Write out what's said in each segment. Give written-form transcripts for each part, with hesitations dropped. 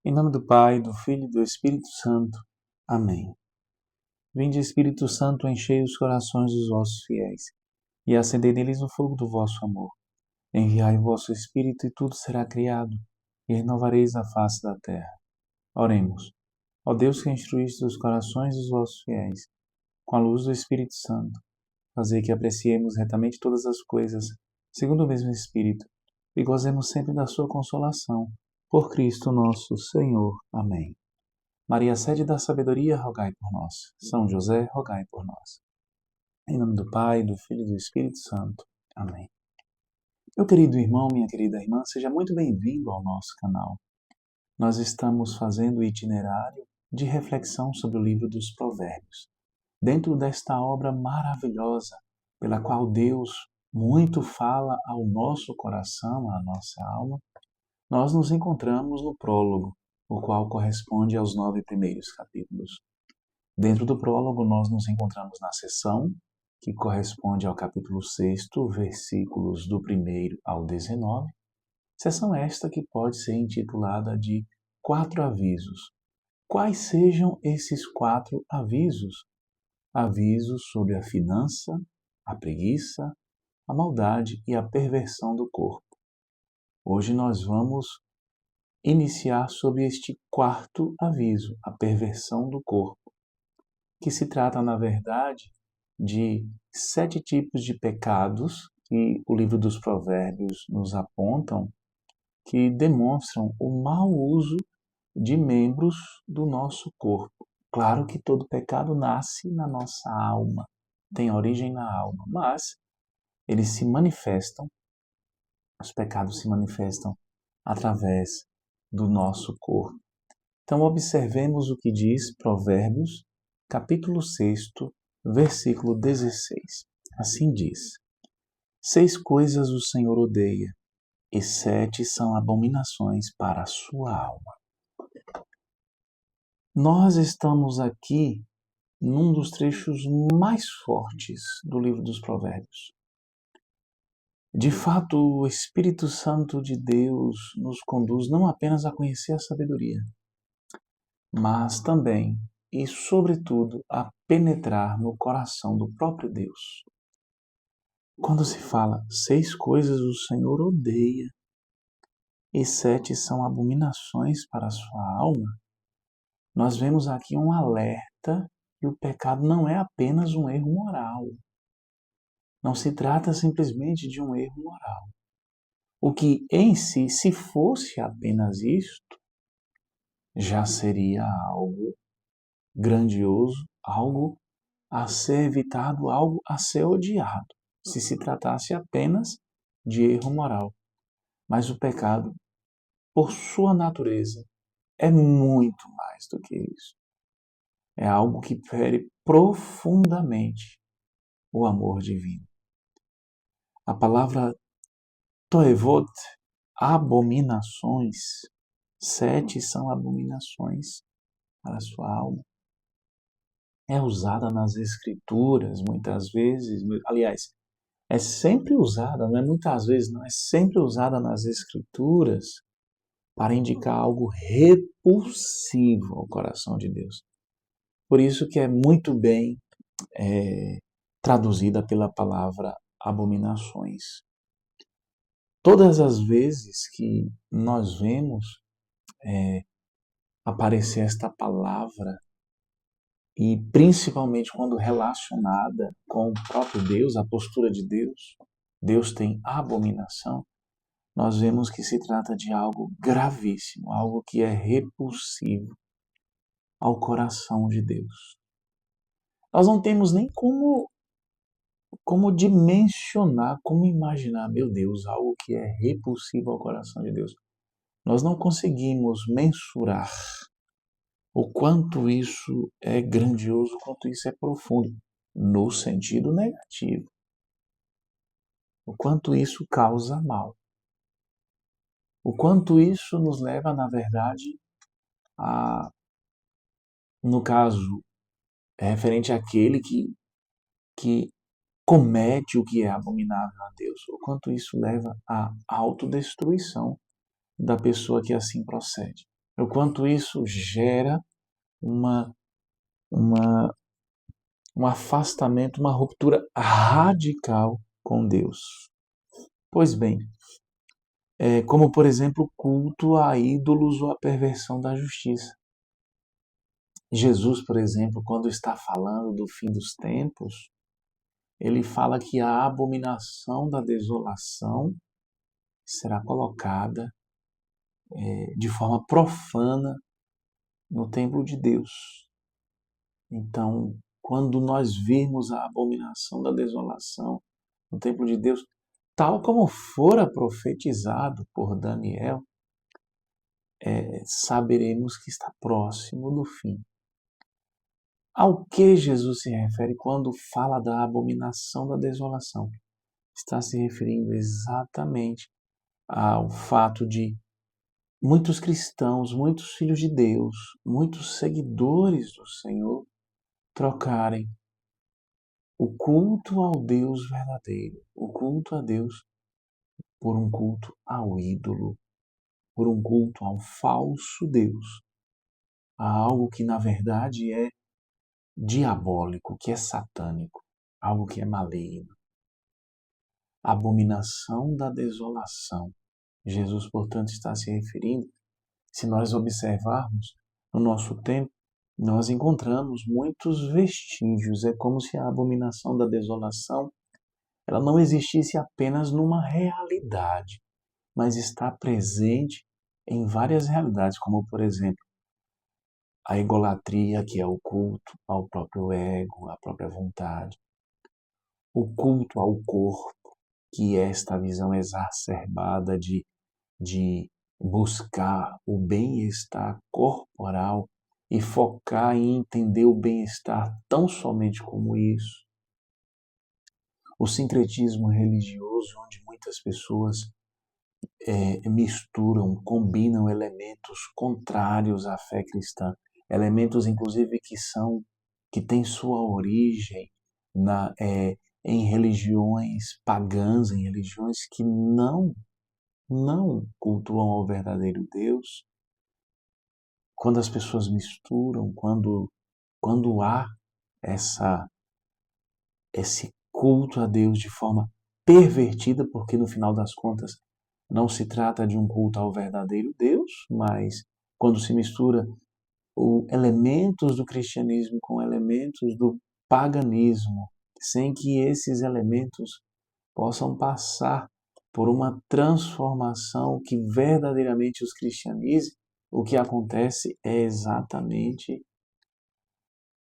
Em nome do Pai, do Filho e do Espírito Santo. Amém. Vinde, Espírito Santo, enchei os corações dos vossos fiéis e acendei neles o fogo do vosso amor. Enviai o vosso Espírito e tudo será criado, e renovareis a face da terra. Oremos. Ó Deus que instruíste os corações dos vossos fiéis, com a luz do Espírito Santo, fazei que apreciemos retamente todas as coisas, segundo o mesmo Espírito, e gozemos sempre da sua consolação. Por Cristo nosso Senhor. Amém. Maria, sede da sabedoria, rogai por nós. São José, rogai por nós. Em nome do Pai, do Filho e do Espírito Santo. Amém. Meu querido irmão, minha querida irmã, seja muito bem-vindo ao nosso canal. Nós estamos fazendo o itinerário de reflexão sobre o livro dos Provérbios. Dentro desta obra maravilhosa, pela qual Deus muito fala ao nosso coração, à nossa alma, nós nos encontramos no prólogo, o qual corresponde aos 9 primeiros capítulos. Dentro do prólogo, nós nos encontramos na seção, que corresponde ao capítulo 6, versículos do 1º ao 19, seção esta que pode ser intitulada de 4 avisos. Quais sejam esses 4 avisos? Avisos sobre a finança, a preguiça, a maldade e a perversão do corpo. Hoje nós vamos iniciar sobre este 4º aviso, a perversão do corpo, que se trata, na verdade, de 7 tipos de pecados que o livro dos Provérbios nos apontam, que demonstram o mau uso de membros do nosso corpo. Claro que todo pecado nasce na nossa alma, tem origem na alma, mas eles se manifestam, os pecados se manifestam através do nosso corpo. Então observemos o que diz Provérbios, capítulo 6, versículo 16. Assim diz: 6 coisas o Senhor odeia, e 7 são abominações para a sua alma. Nós estamos aqui num dos trechos mais fortes do livro dos Provérbios. De fato, o Espírito Santo de Deus nos conduz não apenas a conhecer a sabedoria, mas também e, sobretudo, a penetrar no coração do próprio Deus. Quando se fala 6 coisas o Senhor odeia e 7 são abominações para a sua alma, nós vemos aqui um alerta que o pecado não é apenas um erro moral. Não se trata simplesmente de um erro moral. O que em si, se fosse apenas isto, já seria algo grandioso, algo a ser evitado, algo a ser odiado, se tratasse apenas de erro moral. Mas o pecado, por sua natureza, é muito mais do que isso. É algo que fere profundamente o amor divino. A palavra toevot, abominações, 7 são abominações para a sua alma. É usada nas Escrituras, muitas vezes, aliás, é sempre usada, não é muitas vezes, não, é sempre usada nas Escrituras para indicar algo repulsivo ao coração de Deus. Por isso que é muito bem traduzida pela palavra abominações. Todas as vezes que nós vemos aparecer esta palavra, e principalmente quando relacionada com o próprio Deus, a postura de Deus, Deus tem abominação, nós vemos que se trata de algo gravíssimo, algo que é repulsivo ao coração de Deus. Nós não temos nem como dimensionar, como imaginar, meu Deus, algo que é repulsivo ao coração de Deus. Nós não conseguimos mensurar o quanto isso é grandioso, o quanto isso é profundo, no sentido negativo. O quanto isso causa mal. O quanto isso nos leva, na verdade, no caso, referente àquele que comete o que é abominável a Deus, o quanto isso leva à autodestruição da pessoa que assim procede. o quanto isso gera uma, uma, um afastamento, uma ruptura radical com Deus. Pois bem, como por exemplo o culto a ídolos ou a perversão da justiça. Jesus, por exemplo, quando está falando do fim dos tempos, ele fala que a abominação da desolação será colocada de forma profana no templo de Deus. Então, quando nós virmos a abominação da desolação no templo de Deus, tal como fora profetizado por Daniel, saberemos que está próximo do fim. Ao que Jesus se refere quando fala da abominação da desolação? Está se referindo exatamente ao fato de muitos cristãos, muitos filhos de Deus, muitos seguidores do Senhor trocarem o culto ao Deus verdadeiro, o culto a Deus, por um culto ao ídolo, por um culto ao falso Deus, a algo que na verdade é diabólico, que é satânico, algo que é maligno. Abominação da desolação. Jesus, portanto, está se referindo, se nós observarmos no nosso tempo, nós encontramos muitos vestígios. É como se a abominação da desolação ela não existisse apenas numa realidade, mas está presente em várias realidades, como, por exemplo, a egolatria, que é o culto ao próprio ego, à própria vontade, o culto ao corpo, que é esta visão exacerbada de buscar o bem-estar corporal e focar em entender o bem-estar tão somente como isso. O sincretismo religioso, onde muitas pessoas misturam, combinam elementos contrários à fé cristã, elementos inclusive que têm sua origem em religiões pagãs, em religiões que não cultuam ao verdadeiro Deus. Quando as pessoas misturam, quando há esse culto a Deus de forma pervertida, porque no final das contas não se trata de um culto ao verdadeiro Deus, mas quando se mistura elementos do cristianismo com elementos do paganismo, sem que esses elementos possam passar por uma transformação que verdadeiramente os cristianize, o que acontece é exatamente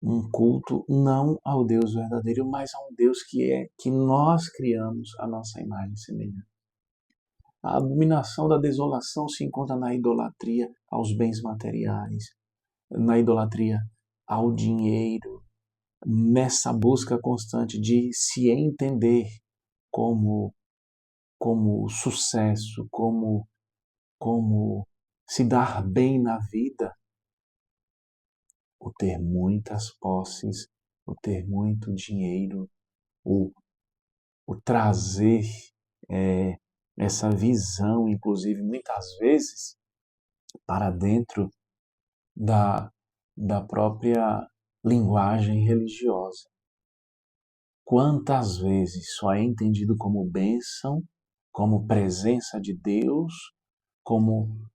um culto não ao Deus verdadeiro, mas a um Deus que nós criamos a nossa imagem e semelhança. A abominação da desolação se encontra na idolatria aos bens materiais, na idolatria ao dinheiro, nessa busca constante de se entender como sucesso, como se dar bem na vida, o ter muitas posses, o ter muito dinheiro, o, o trazer essa visão, inclusive muitas vezes, para dentro da própria linguagem religiosa. Quantas vezes só é entendido como bênção, como presença de Deus, como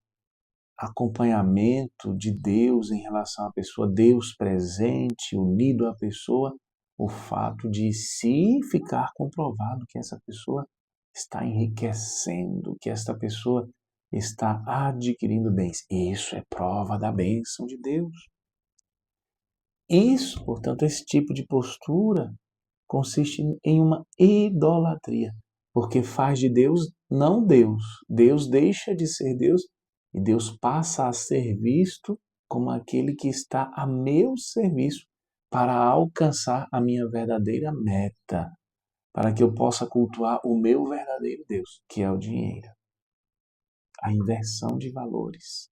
acompanhamento de Deus em relação à pessoa, Deus presente, unido à pessoa, o fato de se ficar comprovado que essa pessoa está enriquecendo, que esta pessoa está adquirindo bens. Isso é prova da bênção de Deus. Isso, portanto, esse tipo de postura consiste em uma idolatria, porque faz de Deus não Deus. Deus deixa de ser Deus e Deus passa a ser visto como aquele que está a meu serviço para alcançar a minha verdadeira meta, para que eu possa cultuar o meu verdadeiro Deus, que é o dinheiro. A inversão de valores.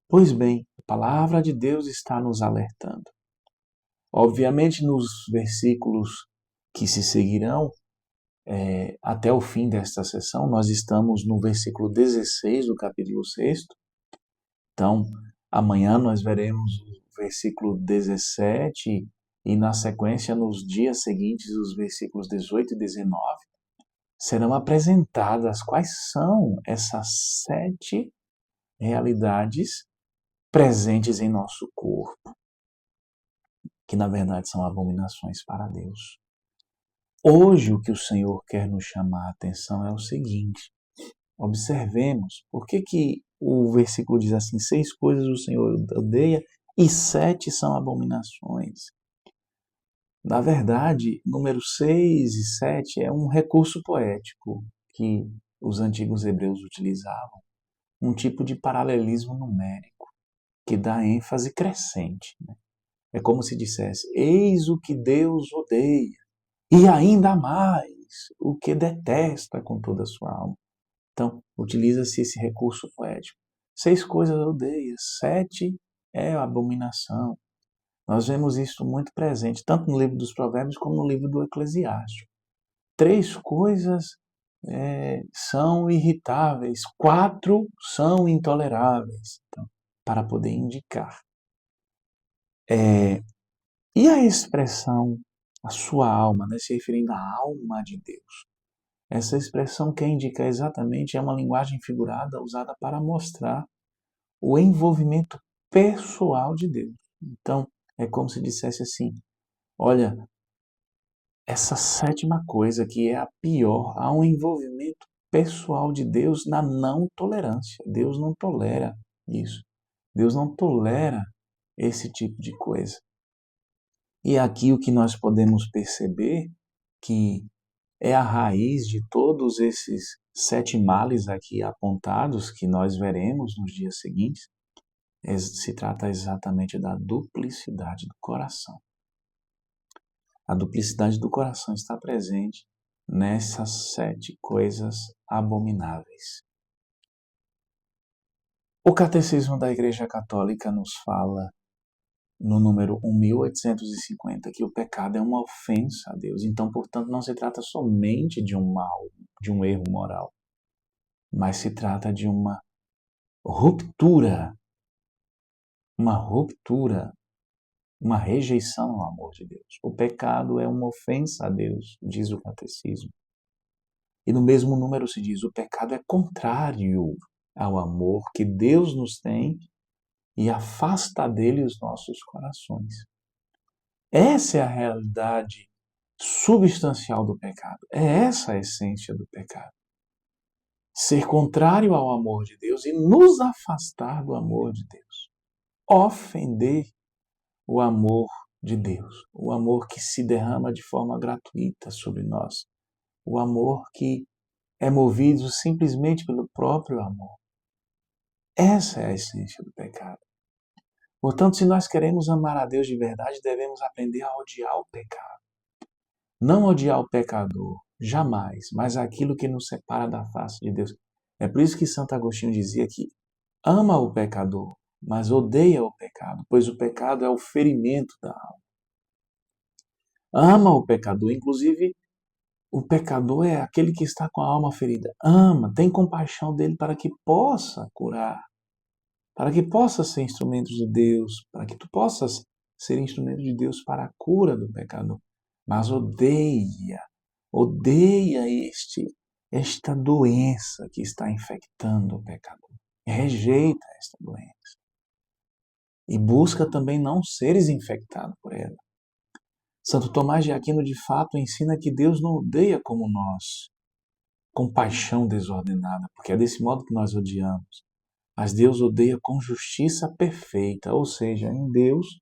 Pois bem, a palavra de Deus está nos alertando. Obviamente, nos versículos que se seguirão, até o fim desta sessão, nós estamos no versículo 16 do capítulo 6. Então, amanhã nós veremos o versículo 17 e, na sequência, nos dias seguintes, os versículos 18 e 19, serão apresentadas quais são essas 7 realidades presentes em nosso corpo, que na verdade são abominações para Deus. Hoje o que o Senhor quer nos chamar a atenção é o seguinte: observemos por que o versículo diz assim: 6 coisas o Senhor odeia e 7 são abominações. Na verdade, número 6 e 7 é um recurso poético que os antigos hebreus utilizavam, um tipo de paralelismo numérico que dá ênfase crescente. É como se dissesse: eis o que Deus odeia, e ainda mais o que detesta com toda a sua alma. Então, utiliza-se esse recurso poético. 6 coisas odeia, 7 é a abominação. Nós vemos isso muito presente, tanto no livro dos Provérbios como no livro do Eclesiástico. 3 coisas são irritáveis, 4 são intoleráveis, então, para poder indicar. E a expressão, a sua alma, se referindo à alma de Deus. Essa expressão quer indicar exatamente, é uma linguagem figurada usada para mostrar o envolvimento pessoal de Deus. Então, é como se dissesse assim: olha, essa 7ª coisa que é a pior, há um envolvimento pessoal de Deus na não tolerância. Deus não tolera isso. Deus não tolera esse tipo de coisa. E aqui o que nós podemos perceber que é a raiz de todos esses 7 males aqui apontados, que nós veremos nos dias seguintes, se trata exatamente da duplicidade do coração. A duplicidade do coração está presente nessas 7 coisas abomináveis. O Catecismo da Igreja Católica nos fala, no número 1850, que o pecado é uma ofensa a Deus. Então, portanto, não se trata somente de um mal, de um erro moral, mas se trata de uma ruptura, uma rejeição ao amor de Deus. O pecado é uma ofensa a Deus, diz o Catecismo. E no mesmo número se diz: o pecado é contrário ao amor que Deus nos tem e afasta dele os nossos corações. Essa é a realidade substancial do pecado. É essa a essência do pecado. Ser contrário ao amor de Deus e nos afastar do amor de Deus. Ofender o amor de Deus. O amor que se derrama de forma gratuita sobre nós. O amor que é movido simplesmente pelo próprio amor. Essa é a essência do pecado. Portanto, se nós queremos amar a Deus de verdade, devemos aprender a odiar o pecado. Não odiar o pecador, jamais, mas aquilo que nos separa da face de Deus. É por isso que Santo Agostinho dizia que ama o pecador, mas odeia o pecado, pois o pecado é o ferimento da alma. Ama o pecador, inclusive o pecador é aquele que está com a alma ferida. Ama, tem compaixão dele para que possa curar, para que possa ser instrumento de Deus, para que tu possas ser instrumento de Deus para a cura do pecador. Mas odeia esta doença que está infectando o pecador. Rejeita esta doença. E busca também não seres infectado por ela. Santo Tomás de Aquino, de fato, ensina que Deus não odeia como nós, com paixão desordenada, porque é desse modo que nós odiamos. Mas Deus odeia com justiça perfeita, ou seja, em Deus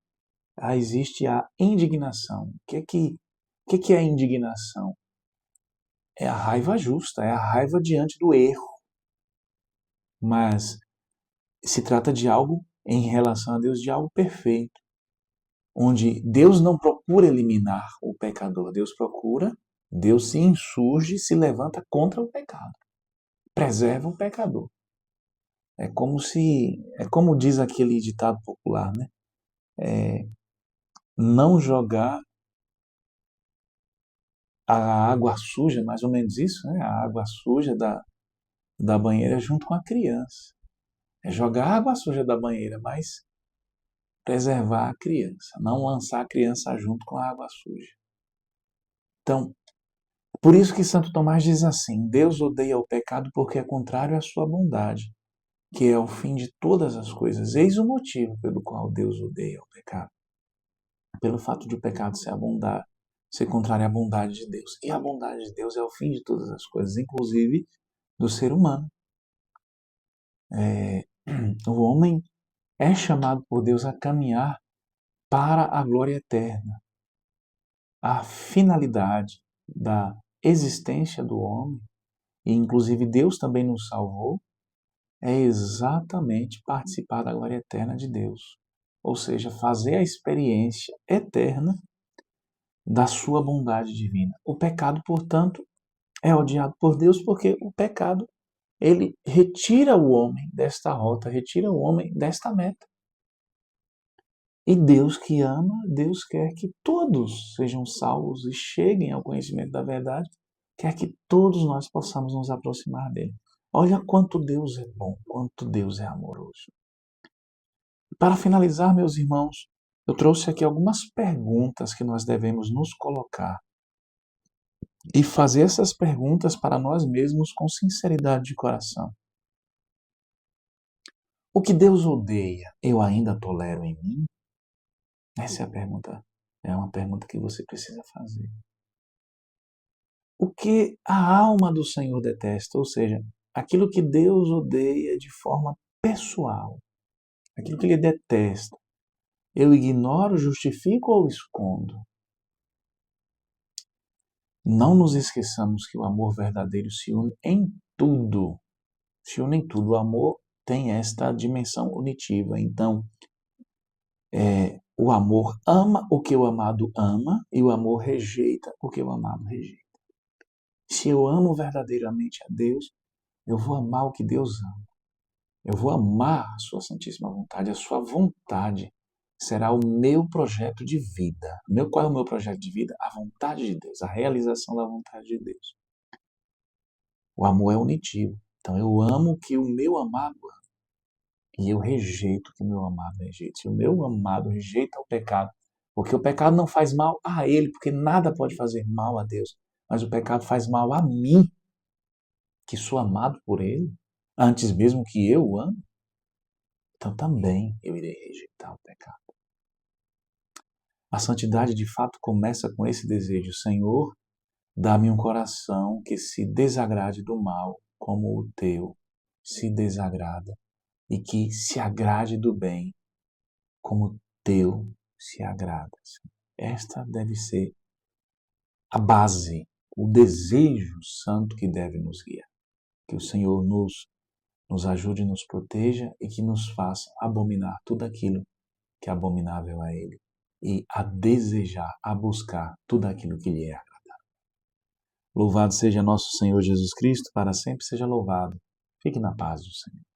existe a indignação. O que é a indignação? É a raiva justa, é a raiva diante do erro. Mas se trata de algo, em relação a Deus, de algo perfeito, onde Deus não procura eliminar o pecador, Deus se insurge, se levanta contra o pecado, preserva o pecador. É como diz aquele ditado popular, né? Não jogar a água suja, mais ou menos isso, né? A água suja da banheira junto com a criança. É jogar a água suja da banheira, mas preservar a criança, não lançar a criança junto com a água suja. Então, por isso que Santo Tomás diz assim: Deus odeia o pecado porque é contrário à sua bondade, que é o fim de todas as coisas. Eis o motivo pelo qual Deus odeia o pecado. Pelo fato de o pecado ser a bondade, ser contrário à bondade de Deus. E a bondade de Deus é o fim de todas as coisas, inclusive do ser humano. O homem é chamado por Deus a caminhar para a glória eterna. A finalidade da existência do homem, e inclusive Deus também nos salvou, é exatamente participar da glória eterna de Deus. Ou seja, fazer a experiência eterna da sua bondade divina. O pecado, portanto, é odiado por Deus porque o pecado, ele retira o homem desta rota, retira o homem desta meta. E Deus que ama, Deus quer que todos sejam salvos e cheguem ao conhecimento da verdade, quer que todos nós possamos nos aproximar dele. Olha quanto Deus é bom, quanto Deus é amoroso. Para finalizar, meus irmãos, eu trouxe aqui algumas perguntas que nós devemos nos colocar e fazer essas perguntas para nós mesmos com sinceridade de coração. O que Deus odeia, eu ainda tolero em mim? Essa é a pergunta. É uma pergunta que você precisa fazer. O que a alma do Senhor detesta, ou seja, aquilo que Deus odeia de forma pessoal, aquilo que Ele detesta, eu ignoro, justifico ou escondo? Não nos esqueçamos que o amor verdadeiro se une em tudo. Se une em tudo. O amor tem esta dimensão unitiva. Então, o amor ama o que o amado ama e o amor rejeita o que o amado rejeita. Se eu amo verdadeiramente a Deus, eu vou amar o que Deus ama. Eu vou amar a sua santíssima vontade. A sua vontade será o meu projeto de vida. Qual é o meu projeto de vida? A vontade de Deus, a realização da vontade de Deus. O amor é unitivo. Então eu amo o que o meu amado ama. E eu rejeito o que o meu amado rejeita. Se o meu amado rejeita o pecado, porque o pecado não faz mal a ele, porque nada pode fazer mal a Deus, mas o pecado faz mal a mim, que sou amado por ele, antes mesmo que eu o ame, então também eu irei rejeitar o pecado. A santidade de fato começa com esse desejo: Senhor, dá-me um coração que se desagrade do mal, como o teu se desagrada, e que se agrade do bem, como o teu se agrada. Esta deve ser a base, o desejo santo que deve nos guiar. Que o Senhor nos ajude, nos proteja e que nos faça abominar tudo aquilo que é abominável a Ele e a desejar, a buscar tudo aquilo que lhe é agradável. Louvado seja nosso Senhor Jesus Cristo, para sempre seja louvado. Fique na paz do Senhor.